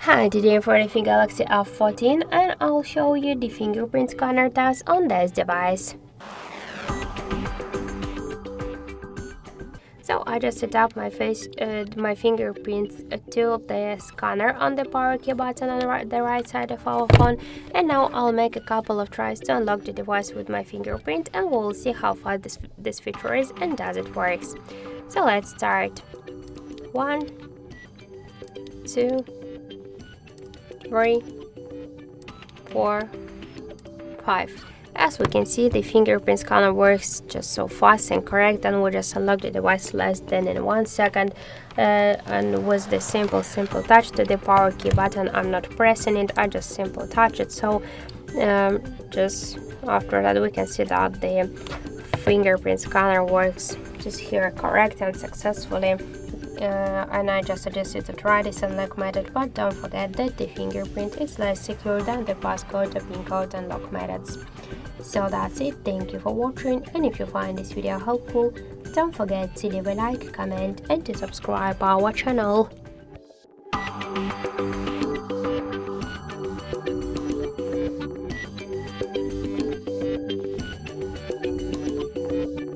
Hi, today for the Galaxy F14 and I'll show you the fingerprint scanner test on this device. So I just set up my fingerprints to the scanner on the power key button on the right side of our phone, and now I'll make a couple of tries to unlock the device with my fingerprint, and we'll see how fast this feature is and does it works. So let's start. 1, 2, 3, 4, 5. As we can see, the fingerprint scanner works just so fast and correct, and we just unlock the device less than in 1 second, and with the simple touch to the power key button. I'm not pressing it, I just simple touch it. So just after that we can see that the fingerprint scanner works just here correct and successfully. And I just suggest you to try this unlock method, but don't forget that the fingerprint is less secure than the passcode, the PIN code and lock methods. So that's it, thank you for watching, and if you find this video helpful, don't forget to leave a like, comment and to subscribe our channel.